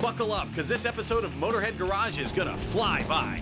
buckle up, because this episode of Motorhead Garage is gonna fly by.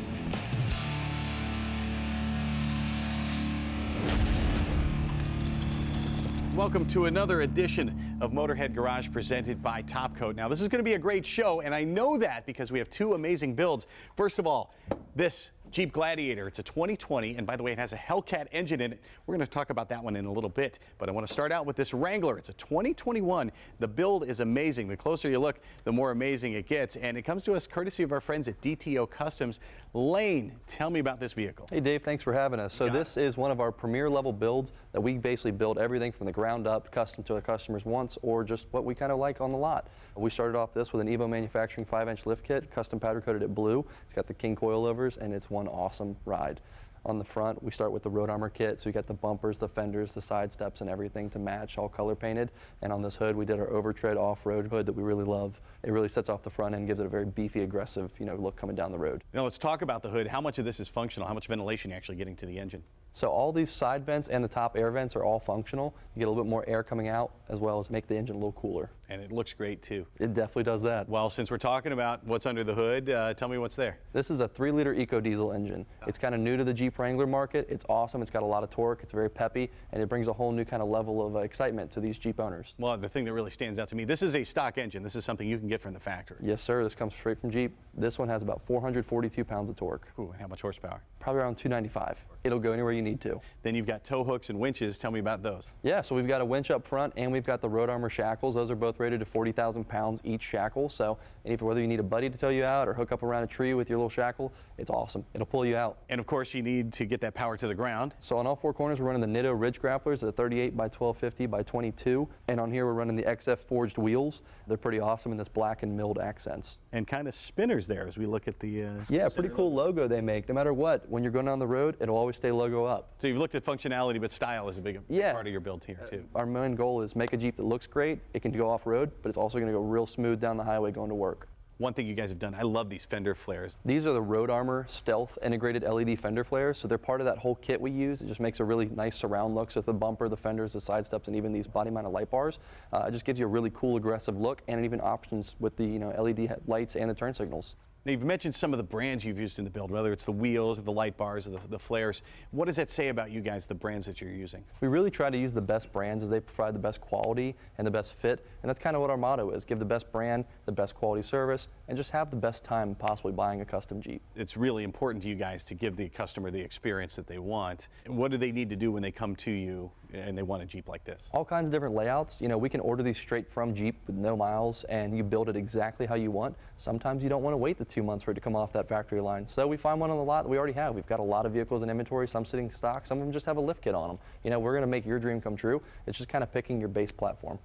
Welcome to another edition of Motorhead Garage presented by Top Coat. Now, this is going to be a great show, and I know that because we have two amazing builds. First of all, this Jeep Gladiator. It's a 2020, and by the way, it has a Hellcat engine in it. We're going to talk about that one in a little bit, but I want to start out with this Wrangler. It's a 2021. The build is amazing. The closer you look, the more amazing it gets, and it comes to us courtesy of our friends at DTO Customs. Lane, tell me about this vehicle. Hey Dave, thanks for having us. So this is one of our premier level builds that we basically build everything from the ground up, custom to our customers wants, or just what we kind of like on the lot. We started off this with an Evo Manufacturing 5-inch lift kit, custom powder coated it blue. It's got the king coilovers, and it's one awesome ride. On the front, we start with the road armor kit, so we got the bumpers, the fenders, the side steps, and everything to match, all color painted. And on this hood, we did our overtread off-road hood that we really love. It really sets off the front end, gives it a very beefy, aggressive, look coming down the road. Now let's talk about the hood. How much of this is functional? How much ventilation are you actually getting to the engine? So all these side vents and the top air vents are all functional. You get a little bit more air coming out, as well as make the engine a little cooler. And it looks great too. It definitely does that. Well, since we're talking about what's under the hood, tell me what's there. This is a 3-liter Eco Diesel engine. It's kind of new to the Jeep Wrangler market. It's awesome. It's got a lot of torque. It's very peppy, and it brings a whole new kind of level of excitement to these Jeep owners. Well, the thing that really stands out to me, this is a stock engine. This is something you can get from the factory. Yes, sir. This comes straight from Jeep. This one has about 442 pounds of torque. Ooh, how much horsepower? Probably around 295. It'll go anywhere you need to. Then you've got tow hooks and winches. Tell me about those. Yeah, so we've got a winch up front, and we've got the road armor shackles. Those are both rated to 40,000 pounds each shackle. So whether you need a buddy to tow you out or hook up around a tree with your little shackle, it's awesome. It'll pull you out. And of course, you need to get that power to the ground. So on all four corners, we're running the Nitto Ridge Grapplers, the 38 by 1250 by 22. And on here, we're running the XF forged wheels. They're pretty awesome in this black and milled accents. And kind of spinners there as we look at the... yeah, pretty cool logo they make. No matter what, when you're going down the road, it'll always stay logo up. So you've looked at functionality, but style is a big part of your build here too. Our main goal is make a Jeep that looks great. It can go off-road, but it's also going to go real smooth down the highway going to work. One thing you guys have done, I love these fender flares. These are the Road Armor Stealth integrated LED fender flares, so they're part of that whole kit we use. It just makes a really nice surround look, so with the bumper, the fenders, the side steps, and even these body-mounted light bars. It just gives you a really cool, aggressive look, and even options with the LED lights and the turn signals. Now, you've mentioned some of the brands you've used in the build, whether it's the wheels or the light bars or the flares. What does that say about you guys, the brands that you're using? We really try to use the best brands as they provide the best quality and the best fit, and that's kind of what our motto is. Give the best brand, the best quality service, and just have the best time possibly buying a custom Jeep. It's really important to you guys to give the customer the experience that they want. What do they need to do when they come to you and they want a Jeep like this? All kinds of different layouts. We can order these straight from Jeep with no miles, and you build it exactly how you want. Sometimes you don't want to wait the 2 months for it to come off that factory line. So we find one on the lot that we already have. We've got a lot of vehicles in inventory, some sitting stock, some of them just have a lift kit on them. We're going to make your dream come true. It's just kind of picking your base platform.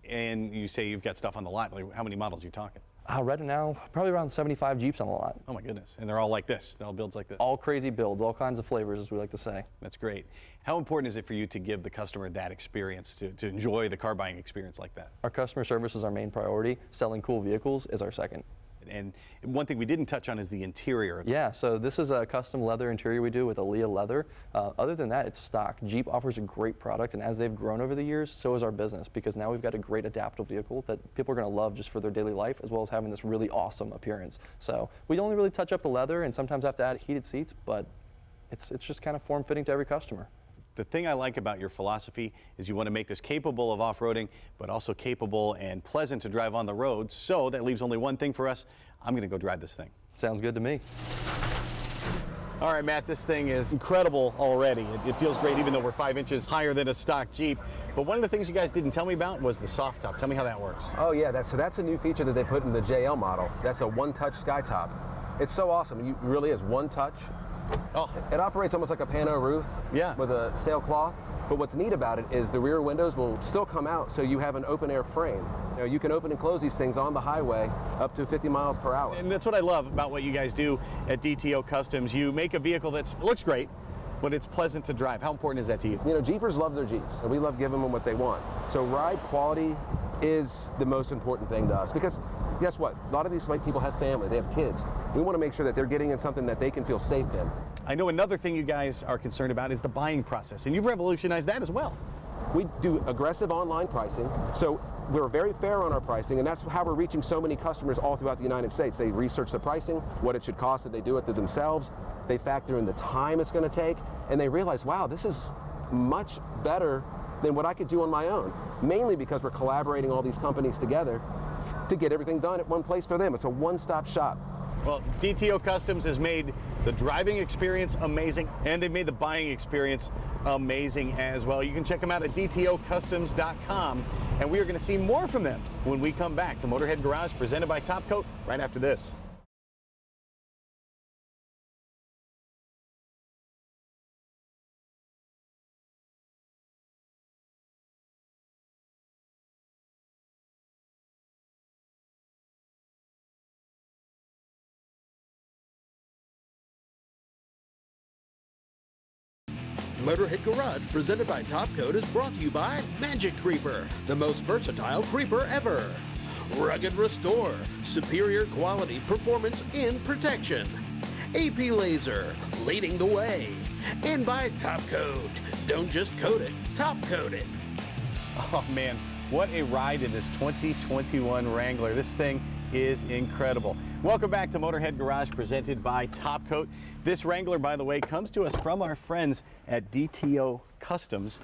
And you say you've got stuff on the lot. Like, how many models are you talking? Right now, probably around 75 Jeeps on the lot. Oh my goodness, and they're all like this, they're all builds like this? All crazy builds, all kinds of flavors, as we like to say. That's great. How important is it for you to give the customer that experience, to enjoy the car buying experience like that? Our customer service is our main priority. Selling cool vehicles is our second. And one thing we didn't touch on is the interior. Yeah, so this is a custom leather interior we do with Aaliyah leather. Other than that, it's stock. Jeep offers a great product, and as they've grown over the years, so is our business, because now we've got a great adaptable vehicle that people are going to love just for their daily life, as well as having this really awesome appearance. So we only really touch up the leather and sometimes have to add heated seats, but it's just kind of form-fitting to every customer. The thing I like about your philosophy is you want to make this capable of off-roading, but also capable and pleasant to drive on the road. So that leaves only one thing for us. I'm going to go drive this thing. Sounds good to me. All right, Matt, this thing is incredible already. It feels great, even though we're 5 inches higher than a stock Jeep. But one of the things you guys didn't tell me about was the soft top. Tell me how that works. Oh yeah, that's a new feature that they put in the JL model. That's a one-touch sky top. It's so awesome. It really is one touch. Oh. It operates almost like a pano roof with a sailcloth. But what's neat about it is the rear windows will still come out, so you have an open air frame. You can open and close these things on the highway up to 50 miles per hour. And that's what I love about what you guys do at DTO Customs. You make a vehicle that looks great, but it's pleasant to drive. How important is that to you? Jeepers love their Jeeps, and we love giving them what they want. So ride quality is the most important thing to us, because guess what? A lot of these people have family, they have kids. We want to make sure that they're getting in something that they can feel safe in. I know another thing you guys are concerned about is the buying process, and you've revolutionized that as well. We do aggressive online pricing, so we're very fair on our pricing, and that's how we're reaching so many customers all throughout the United States. They research the pricing, what it should cost if they do it to themselves. They factor in the time it's going to take, and they realize, wow, this is much better than what I could do on my own, mainly because we're collaborating all these companies together to get everything done at one place for them. It's a one-stop shop. Well, DTO Customs has made the driving experience amazing, and they've made the buying experience amazing as well. You can check them out at DTOcustoms.com, and we are going to see more from them when we come back to Motorhead Garage, presented by Top Coat, right after this. Motorhead Garage, presented by Top Coat, is brought to you by Magic Creeper, the most versatile creeper ever. Rugged Restore, superior quality, performance, and protection. AP Laser, leading the way. And by Top Coat, don't just coat it, top coat it. Oh man, what a ride in this 2021 Wrangler. This thing is incredible. Welcome back to Motorhead Garage, presented by Top Coat. This Wrangler, by the way, comes to us from our friends at DTO Customs.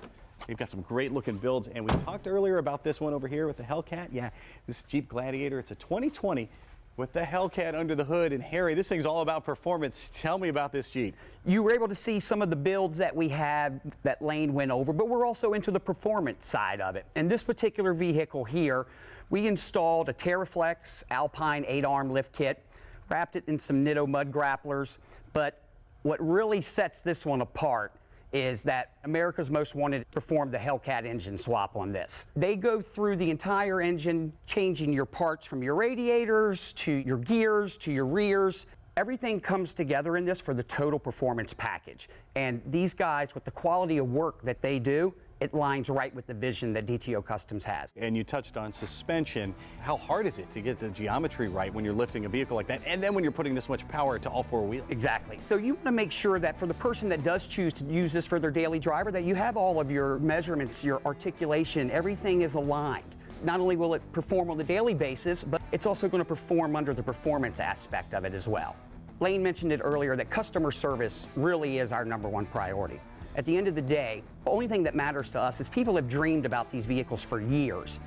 They've got some great looking builds, and we talked earlier about this one over here with the Hellcat. Yeah, this Jeep Gladiator, it's a 2020 with the Hellcat under the hood. And Harry, this thing's all about performance. Tell me about this Jeep. You were able to see some of the builds that we had that Lane went over, but we're also into the performance side of it. And this particular vehicle here, we installed a TerraFlex Alpine 8-arm lift kit, wrapped it in some Nitto mud grapplers, but what really sets this one apart is that America's Most Wanted performed the Hellcat engine swap on this. They go through the entire engine, changing your parts from your radiators to your gears to your rears. Everything comes together in this for the total performance package. And these guys, with the quality of work that they do, it lines right with the vision that DTO Customs has. And you touched on suspension. How hard is it to get the geometry right when you're lifting a vehicle like that, and then when you're putting this much power to all four wheels? Exactly. So you want to make sure that for the person that does choose to use this for their daily driver, that you have all of your measurements, your articulation, everything is aligned. Not only will it perform on the daily basis, but it's also going to perform under the performance aspect of it as well. Lane mentioned it earlier that customer service really is our #1 priority. At the end of the day, the only thing that matters to us is people have dreamed about these vehicles for years.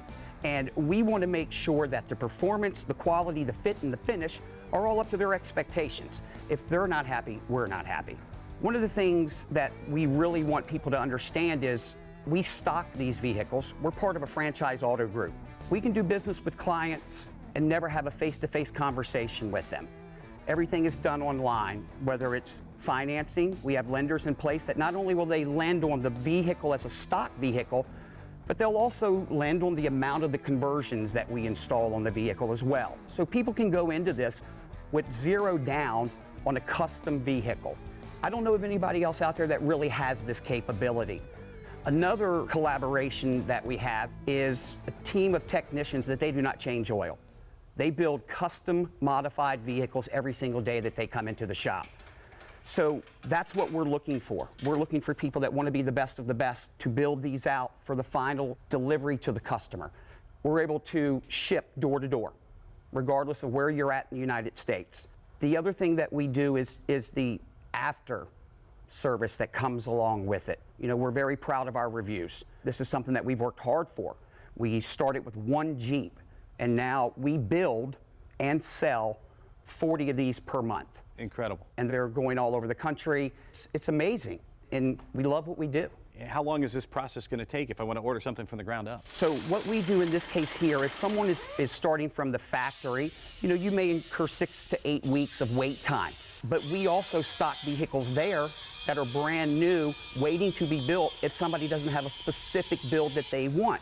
And we want to make sure that the performance, the quality, the fit, and the finish are all up to their expectations. If they're not happy, we're not happy. One of the things that we really want people to understand is we stock these vehicles. We're part of a franchise auto group. We can do business with clients and never have a face-to-face conversation with them. Everything is done online, whether it's financing. We have lenders in place that not only will they lend on the vehicle as a stock vehicle, but they'll also lend on the amount of the conversions that we install on the vehicle as well. So people can go into this with zero down on a custom vehicle. I don't know of anybody else out there that really has this capability. Another collaboration that we have is a team of technicians that they do not change oil. They build custom modified vehicles every single day that they come into the shop. So that's what we're looking for. We're looking for people that want to be the best of the best to build these out for the final delivery to the customer. We're able to ship door to door, regardless of where you're at in the United States. The other thing that we do is the after service that comes along with it. You know, we're very proud of our reviews. This is something that we've worked hard for. We started with one Jeep, and now we build and sell 40 of these per month. Incredible. And they're going all over the country. It's amazing, and we love what we do. How long is this process going to take if I want to order something from the ground up? So what we do in this case here, if someone is starting from the factory, you know, you may incur 6 to 8 weeks of wait time. But we also stock vehicles there that are brand new, waiting to be built if somebody doesn't have a specific build that they want.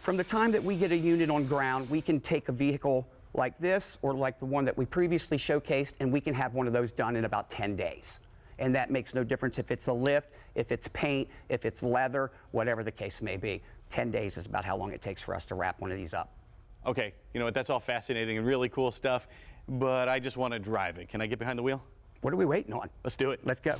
From the time that we get a unit on ground, we can take a vehicle like this or like the one that we previously showcased, and we can have one of those done in about 10 days. And that makes no difference if it's a lift, if it's paint, if it's leather, whatever the case may be. 10 days is about how long it takes for us to wrap one of these up. Okay, you know what, that's all fascinating and really cool stuff, but I just want to drive it. Can I get behind the wheel? What are we waiting on? Let's do it. Let's go.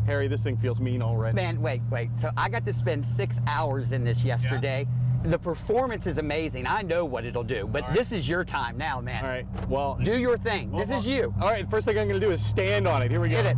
Harry, this thing feels mean already. Man, wait. So I got to spend 6 hours in this yesterday. Yeah. The performance is amazing. I know what it'll do, but this is your time now, man. All right, well. Do your thing. This is you. All right, first thing I'm gonna do is stand on it. Here we go. Get it.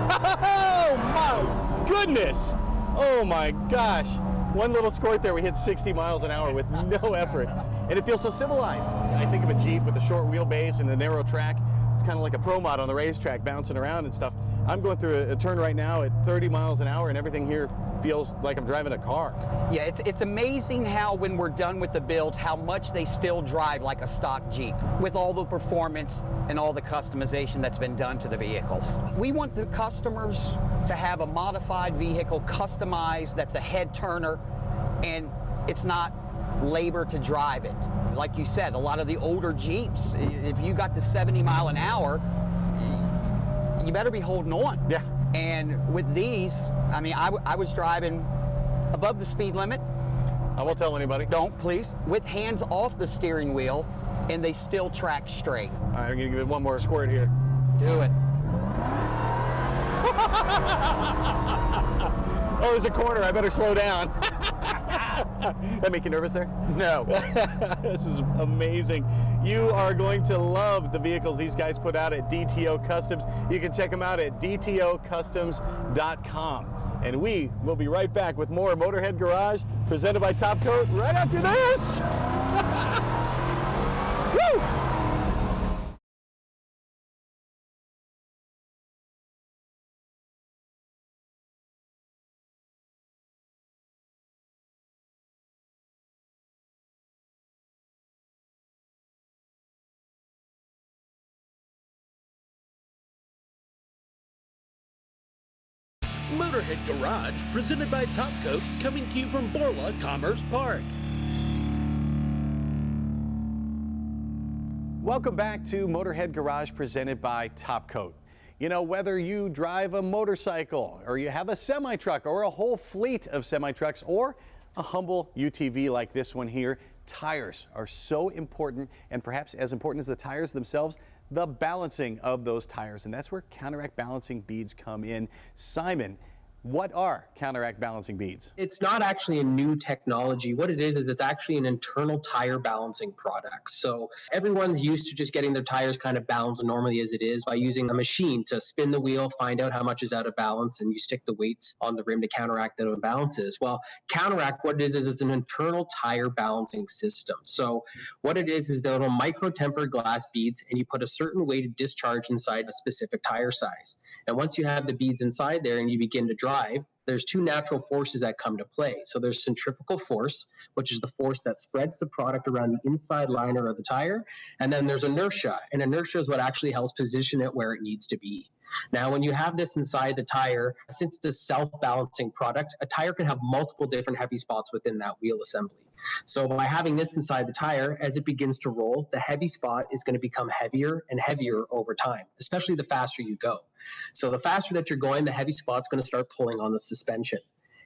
Oh my goodness. Oh my gosh. One little squirt there, we hit 60 miles an hour with no effort. And it feels so civilized. I think of a Jeep with a short wheelbase and a narrow track. It's kind of like a pro mod on the racetrack, bouncing around and stuff. I'm going through a turn right now at 30 miles an hour and everything here feels like I'm driving a car. Yeah, it's amazing how when we're done with the builds, how much they still drive like a stock Jeep with all the performance and all the customization that's been done to the vehicles. We want the customers to have a modified vehicle customized that's a head turner, and it's not labor to drive it. Like you said, a lot of the older Jeeps, if you got to 70 mile an hour, you better be holding on. Yeah. And with these, I mean, I was driving above the speed limit. I won't tell anybody. Don't, please. With hands off the steering wheel, and they still track straight. All right, I'm gonna give it one more squirt here. Do it. Oh, there's a corner, I better slow down. That make you nervous there? No. This is amazing. You are going to love the vehicles these guys put out at DTO Customs. You can check them out at dtocustoms.com. And we will be right back with more Motorhead Garage presented by Top Coat right after this. Woo! Motorhead Garage, presented by Top Coat, coming to you from Borla Commerce Park. Welcome back to Motorhead Garage presented by Top Coat. You know, whether you drive a motorcycle or you have a semi-truck or a whole fleet of semi-trucks or a humble UTV like this one here, tires are so important, and perhaps as important as the tires themselves, the balancing of those tires, and that's where Counteract balancing beads come in. Simon, what are Counteract balancing beads? It's not actually a new technology. What it is it's actually an internal tire balancing product. So everyone's used to just getting their tires kind of balanced normally as it is by using a machine to spin the wheel, find out how much is out of balance, and you stick the weights on the rim to counteract that imbalances. Well, Counteract, what it is it's an internal tire balancing system. So what it is the little micro tempered glass beads, and you put a certain weighted discharge inside a specific tire size. And once you have the beads inside there and you begin to drive, there's two natural forces that come to play. So there's centrifugal force, which is the force that spreads the product around the inside liner of the tire. And then there's inertia, and inertia is what actually helps position it where it needs to be. Now, when you have this inside the tire, since it's a self-balancing product, a tire can have multiple different heavy spots within that wheel assembly. So by having this inside the tire, as it begins to roll, the heavy spot is going to become heavier and heavier over time, especially the faster you go. So the faster that you're going, the heavy spot's going to start pulling on the suspension.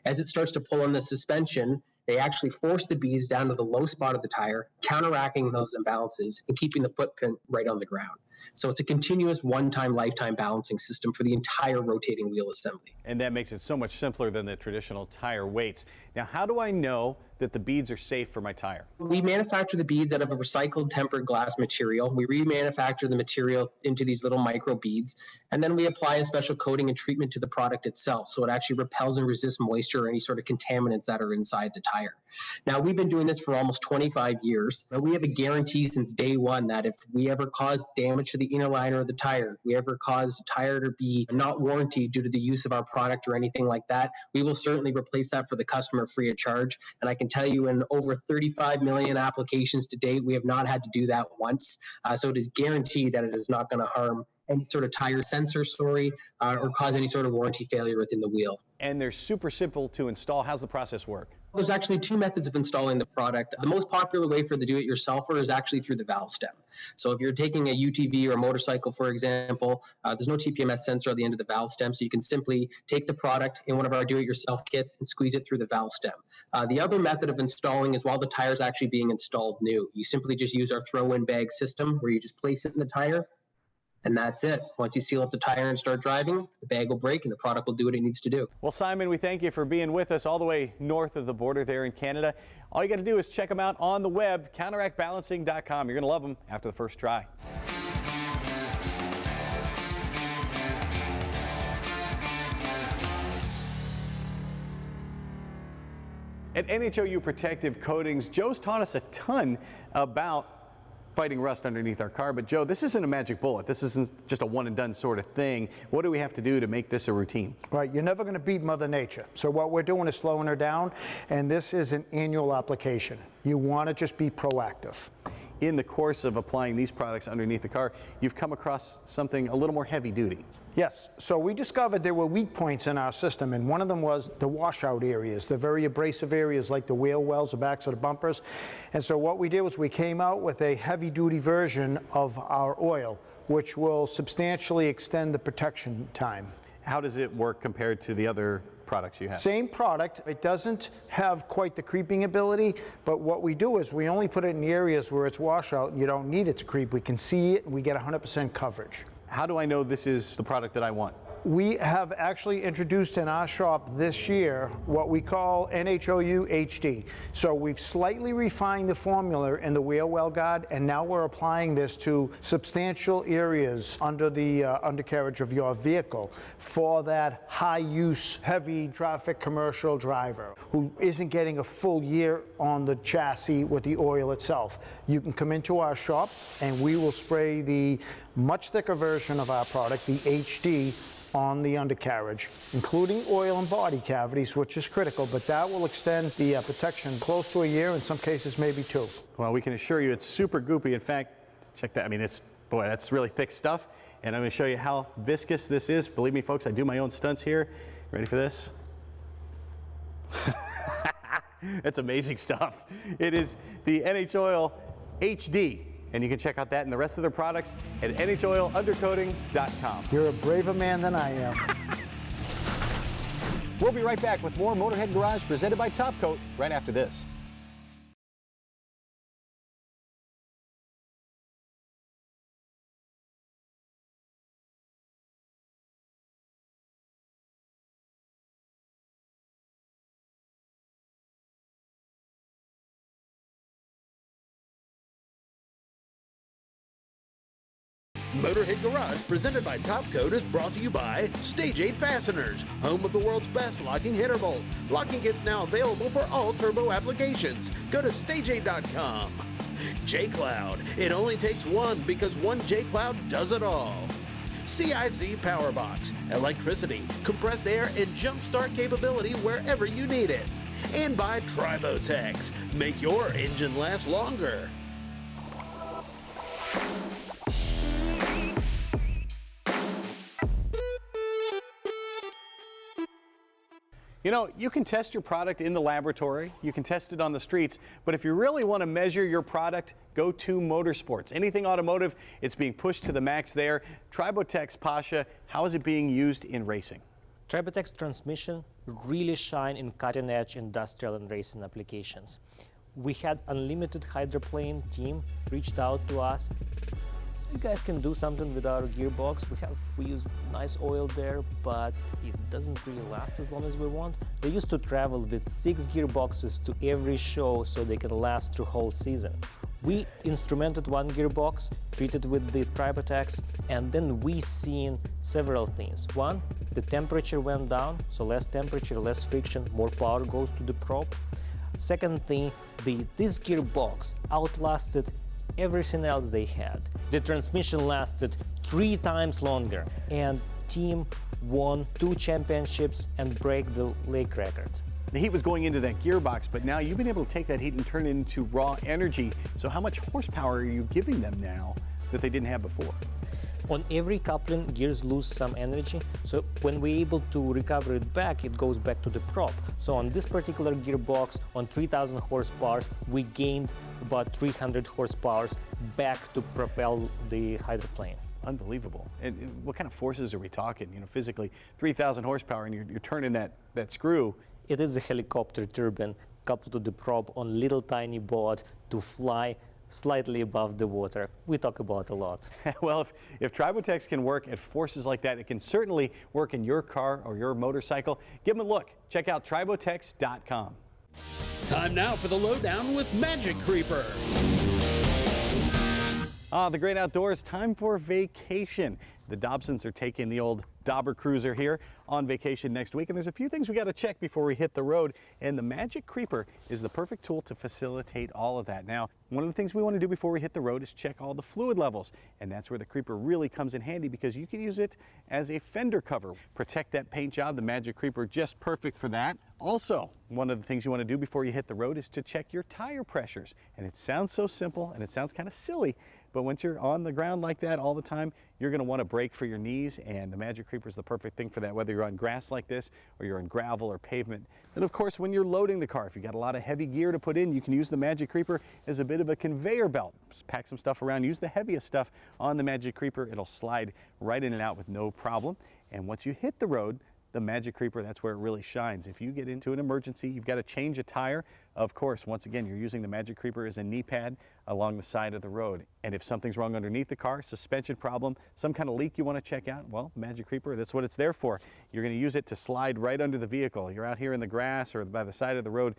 As it starts to pull on the suspension, they actually force the beads down to the low spot of the tire, counteracting those imbalances and keeping the footprint right on the ground. So it's a continuous one-time lifetime balancing system for the entire rotating wheel assembly. And that makes it so much simpler than the traditional tire weights. Now, how do I know that the beads are safe for my tire? We manufacture the beads out of a recycled tempered glass material. We remanufacture the material into these little micro beads, and then we apply a special coating and treatment to the product itself, so it actually repels and resists moisture or any sort of contaminants that are inside the tire. Now, we've been doing this for almost 25 years, but we have a guarantee since day one that if we ever cause damage to the inner liner of the tire, we ever cause the tire to be not warranted due to the use of our product or anything like that, we will certainly replace that for the customer free of charge. And I can tell you, in over 35 million applications to date, we have not had to do that once. So it is guaranteed that it is not going to harm any sort of tire sensor, or cause any sort of warranty failure within the wheel. And they're super simple to install. How's the process work? There's actually two methods of installing the product. The most popular way for the do-it-yourselfer is actually through the valve stem. So if you're taking a UTV or a motorcycle, for example, there's no TPMS sensor at the end of the valve stem, so you can simply take the product in one of our do-it-yourself kits and squeeze it through the valve stem. The other method of installing is while the tire is actually being installed new. You simply just use our throw-in bag system where you just place it in the tire, And that's it. Once you seal up the tire and start driving, the bag will break and the product will do what it needs to do. Well, Simon, we thank you for being with us all the way north of the border there in Canada. All you got to do is check them out on the web, counteractbalancing.com. You're going to love them after the first try. At NHOU Protective Coatings, Joe's taught us a ton about fighting rust underneath our car. But Joe, this isn't a magic bullet. This isn't just a one and done sort of thing. What do we have to do to make this a routine? Right, you're never going to beat Mother Nature. So what we're doing is slowing her down, and this is an annual application. You want to just be proactive. In the course of applying these products underneath the car, you've come across something a little more heavy duty. Yes, so we discovered there were weak points in our system, and one of them was the washout areas, the very abrasive areas like the wheel wells, the backs of the bumpers. And so what we did was we came out with a heavy-duty version of our oil, which will substantially extend the protection time. How does it work compared to the other products you have? Same product. It doesn't have quite the creeping ability, but what we do is we only put it in the areas where it's washout and you don't need it to creep. We can see it and we get 100% coverage. How do I know this is the product that I want? We have actually introduced in our shop this year what we call NHOU HD. So we've slightly refined the formula in the wheel well guard, and now we're applying this to substantial areas under the undercarriage of your vehicle for that high-use, heavy traffic commercial driver who isn't getting a full year on the chassis with the oil itself. You can come into our shop and we will spray the much thicker version of our product, the HD, on the undercarriage, including oil and body cavities, which is critical, but that will extend the protection close to a year, in some cases maybe 2. Well, we can assure you it's super goopy. In fact, check that. I mean, boy, that's really thick stuff. And I'm going to show you how viscous this is. Believe me, folks, I do my own stunts here. Ready for this? That's amazing stuff. It is the NH-Oil HD. And you can check out that and the rest of their products at NHOilUndercoating.com. You're a braver man than I am. We'll be right back with more Motorhead Garage presented by Top Coat right after this. Motorhead Garage, presented by Top Coat, is brought to you by Stage 8 Fasteners, home of the world's best locking header bolt. Locking kits now available for all turbo applications. Go to stage8.com. J-Cloud, it only takes one because one J-Cloud does it all. CIC Power Box, electricity, compressed air, and jump start capability wherever you need it. And by Tribotex, make your engine last longer. You know, you can test your product in the laboratory, you can test it on the streets, but if you really want to measure your product, go to Motorsports. Anything automotive, it's being pushed to the max there. Tribotex, Pasha, how is it being used in racing? Tribotex transmission really shine in cutting-edge industrial and racing applications. We had unlimited hydroplane team reached out to us. You guys can do something with our gearbox. We use nice oil there, but it doesn't really last as long as we want. They used to travel with 6 gearboxes to every show so they can last through whole season. We instrumented one gearbox, treated with the Tribotex, and then we seen several things. One, the temperature went down, so less temperature, less friction, more power goes to the prop. Second thing, this gearbox outlasted everything else they had. The transmission lasted 3 times longer, and team won 2 championships and break the lake record. The heat was going into that gearbox, but now you've been able to take that heat and turn it into raw energy. So how much horsepower are you giving them now that they didn't have before? On every coupling, gears lose some energy, so when we're able to recover it back, it goes back to the prop. So on this particular gearbox, on 3,000 horsepower, we gained about 300 horsepower back to propel the hydroplane. Unbelievable. And what kind of forces are we talking? You know, physically, 3,000 horsepower, and you're turning that screw. It is a helicopter turbine coupled to the prop on little tiny boat to fly slightly above the water. We talk about a lot. Well, if Tribotex can work at forces like that, it can certainly work in your car or your motorcycle. Give them a look. Check out Tribotex.com. Time now for the lowdown with Magic Creeper. The great outdoors, time for vacation. The Dobsons are taking the old Dauber Cruiser here on vacation next week, and there's a few things we got to check before we hit the road, and the Magic Creeper is the perfect tool to facilitate all of that. Now, one of the things we want to do before we hit the road is check all the fluid levels, and that's where the Creeper really comes in handy because you can use it as a fender cover. Protect that paint job, the Magic Creeper just perfect for that. Also, one of the things you want to do before you hit the road is to check your tire pressures, and it sounds so simple and it sounds kind of silly, but once you're on the ground like that all the time, you're going to want to brake for your knees, and the Magic Creeper is the perfect thing for that, whether you're on grass like this or you're on gravel or pavement. And of course, when you're loading the car, if you've got a lot of heavy gear to put in, you can use the Magic Creeper as a bit of a conveyor belt. Just pack some stuff around, use the heaviest stuff on the Magic Creeper. It'll slide right in and out with no problem. And once you hit the road, the Magic Creeper, that's where it really shines. If you get into an emergency, you've got to change a tire, of course, once again, you're using the Magic Creeper as a knee pad along the side of the road. And if something's wrong underneath the car, suspension problem, some kind of leak you want to check out, well, Magic Creeper, that's what it's there for. You're going to use it to slide right under the vehicle. You're out here in the grass or by the side of the road,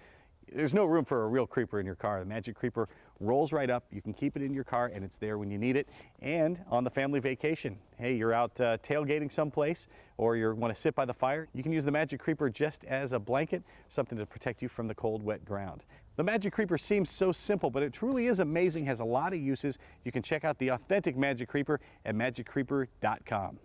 there's no room for a real creeper in your car. The Magic Creeper rolls right up. You can keep it in your car and it's there when you need it. And on the family vacation, hey, you're out tailgating someplace or you want to sit by the fire, you can use the Magic Creeper just as a blanket, something to protect you from the cold, wet ground. The Magic Creeper seems so simple, but it truly is amazing, has a lot of uses. You can check out the authentic Magic Creeper at magiccreeper.com.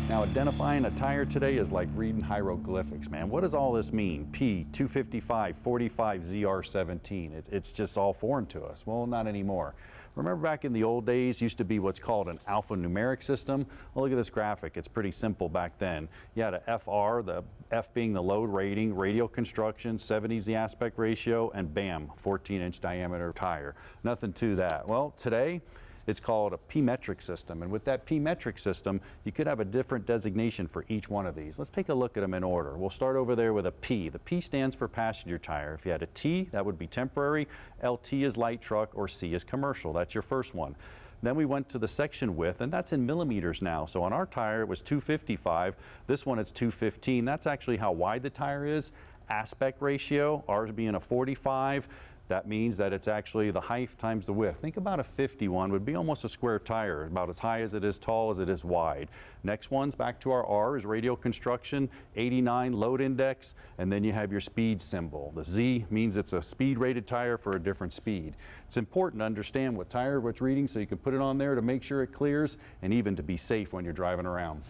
Now, identifying a tire today is like reading hieroglyphics, man. What does all this mean? P, 255, 45, ZR17. It's just all foreign to us. Well, not anymore. Remember back in the old days, used to be what's called an alphanumeric system? Well, look at this graphic. It's pretty simple back then. You had a FR, the F being the load rating, radial construction, 70 is the aspect ratio, and bam, 14-inch diameter tire. Nothing to that. Well, today, it's called a P-metric system, and with that P-metric system, you could have a different designation for each one of these. Let's take a look at them in order. We'll start over there with a P. The P stands for passenger tire. If you had a T, that would be temporary, LT is light truck, or C is commercial. That's your first one. Then we went to the section width, and that's in millimeters now. So on our tire, it was 255. This one, it's 215. That's actually how wide the tire is. Aspect ratio, ours being a 45. That means that it's actually the height times the width. Think about a 51 would be almost a square tire, about as high as it is tall as it is wide. Next one's back to our R is radial construction, 89 load index, and then you have your speed symbol. The Z means it's a speed rated tire for a different speed. It's important to understand what tire, what's reading, so you can put it on there to make sure it clears and even to be safe when you're driving around.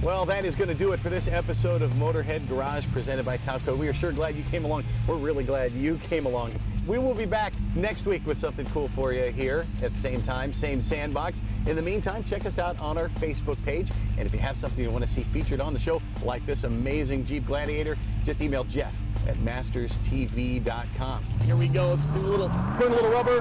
Well, that is going to do it for this episode of Motorhead Garage presented by Top Coat. We are sure glad you came along. We're really glad you came along. We will be back next week with something cool for you here at the same time, same sandbox. In the meantime, check us out on our Facebook page. And if you have something you want to see featured on the show, like this amazing Jeep Gladiator, just email Jeff at masterstv.com. Here we go. Let's do burn a little rubber.